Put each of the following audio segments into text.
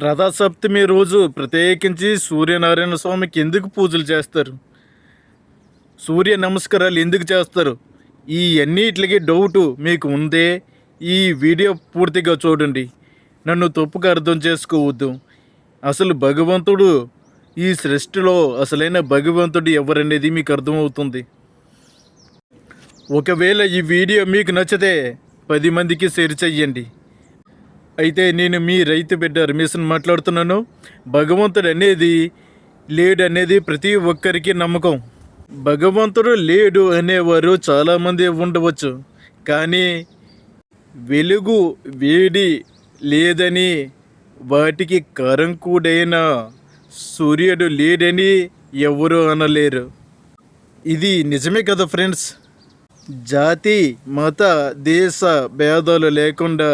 రథసప్తమి రోజు ప్రత్యేకించి సూర్యనారాయణ స్వామికి ఎందుకు పూజలు చేస్తారు? సూర్య నమస్కారాలు ఎందుకు చేస్తారు? ఈ అన్నిటికి డౌటు మీకు ఉందే? ఈ వీడియో పూర్తిగా చూడండి. నన్ను తప్పుగా అర్థం చేసుకోవద్దు. అసలు భగవంతుడు, ఈ సృష్టిలో అసలైన భగవంతుడు ఎవరనేది మీకు అర్థమవుతుంది. ఒకవేళ ఈ వీడియో మీకు నచ్చితే 10 మందికి షేర్ చెయ్యండి. అయితే నేను మీ రైతు బిడ్డ రమేష్ని మాట్లాడుతున్నాను. భగవంతుడు అనేది లేడు అనేది ప్రతి ఒక్కరికి నమ్మకం. భగవంతుడు లేడు అనేవారు చాలామంది ఉండవచ్చు, కానీ వెలుగు వేడి లేదని, వాటికి కారంకుడైన సూర్యుడు లేడని ఎవరు అనలేరు. ఇది నిజమే కదా ఫ్రెండ్స్. జాతి మత దేశ భేదాలు లేకుండా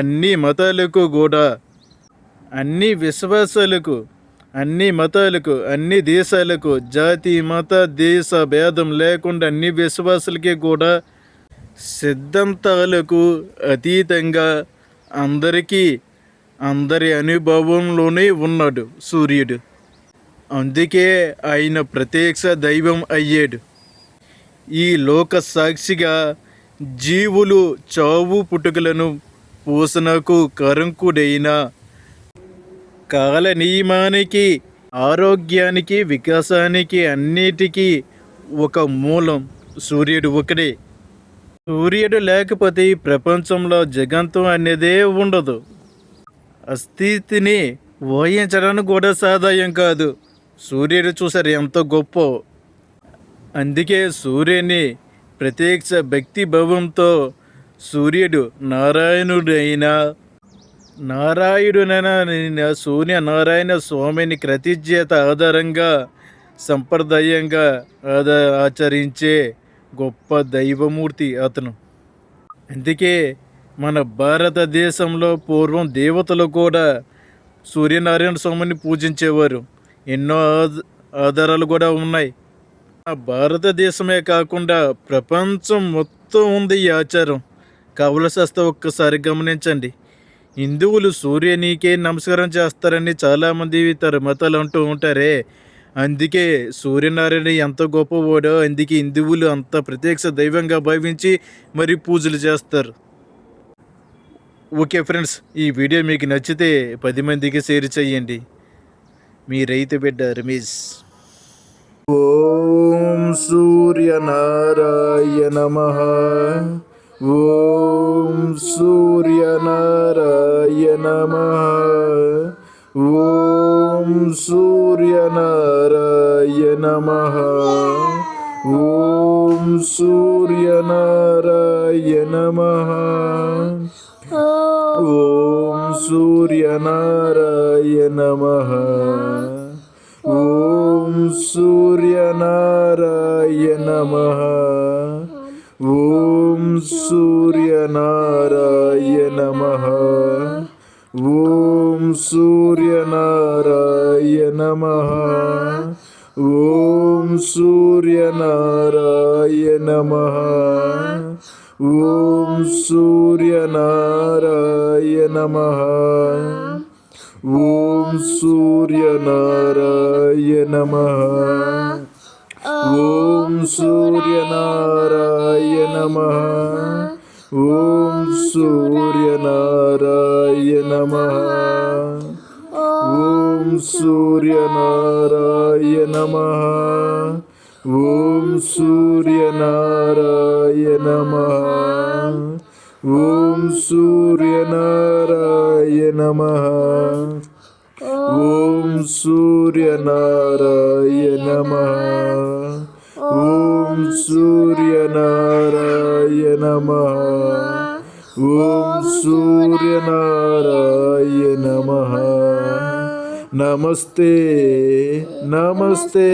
అన్ని మతాలకు కూడా, అన్ని విశ్వాసాలకు, అన్ని మతాలకు, అన్ని దేశాలకు జాతి మత దేశ భేదం లేకుండా అన్ని విశ్వాసాలకి కూడా సిద్ధాంతాలకు అతీతంగా అందరికీ అందరి అనుభవంలోనే ఉన్నాడు సూర్యుడు. అందుకే ఆయన ప్రత్యక్ష దైవం అయ్యాడు. ఈ లోక సాక్షిగా జీవులు చావు పుట్టుకలను పోషణకు కారకుడైన, కాల నియమానికి, ఆరోగ్యానికి, వికాసానికి అన్నిటికీ ఒక మూలం సూర్యుడు ఒకడే. సూర్యుడు లేకపోతే ఈ ప్రపంచంలో జగంతం అనేదే ఉండదు. అస్థితిని ఊహించడానికి కూడా సాధ్యం కాదు. సూర్యుడు చూసారు ఎంత గొప్ప. అందుకే సూర్యుని ప్రత్యక్ష భక్తి భావంతో సూర్యుడు నారాయణుడైన సూర్యనారాయణ స్వామిని కృతజ్ఞత ఆధారంగా సంప్రదాయంగా ఆచరించే గొప్ప దైవమూర్తి అతను. అందుకే మన భారతదేశంలో పూర్వం దేవతలు కూడా సూర్యనారాయణ స్వామిని పూజించేవారు. ఎన్నో ఆధారాలు కూడా ఉన్నాయి. భారతదేశమే కాకుండా ప్రపంచం మొత్తం ఉంది ఈ ఆచారం. కావలసి ఒక్కసారి గమనించండి. హిందువులు సూర్యునికే నమస్కారం చేస్తారని చాలామంది ఇతర మతాలు అంటూ ఉంటారే. అందుకే సూర్యనారాయణ ఎంత గొప్పవాడో, అందుకే హిందువులు అంత ప్రత్యక్ష దైవంగా భావించి మరి పూజలు చేస్తారు. ఓకే ఫ్రెండ్స్, ఈ వీడియో మీకు నచ్చితే 10 మందికి షేర్ చేయండి. మీ రైతు బిడ్డ రమేష్. ఓం సూర్యనారాయణ నమః. ఓం సూర్యనారాయణ నమః. ఓం సూర్యనారాయణ నమః. ఓం సూర్యనారాయణ నమః. ఓం సూర్యనారాయణ నమః. ఓం సూర్యనారాయణ నమః. ఓం సూర్యనారాయణ నమః. ఓం సూర్యనారాయణ నమః. ఓం సూర్యనారాయణ నమః. ఓం సూర్యనారాయణ నమః. ఓం సూర్యనారాయణ నమః. ఓం సూర్యనారాయణ నమః. ఓం సూర్యనారాయణ నమః. ఓం సూర్యనారాయణ నమః. ఓం సూర్యనారాయణ నమః. ఓం సూర్యనారాయణ నమః. ఓం సూర్యనారాయణ నమః. ఓం సూర్యనారాయణ నమః. ఓం సూర్యనారాయణ నమః. నమస్తే నమస్తే.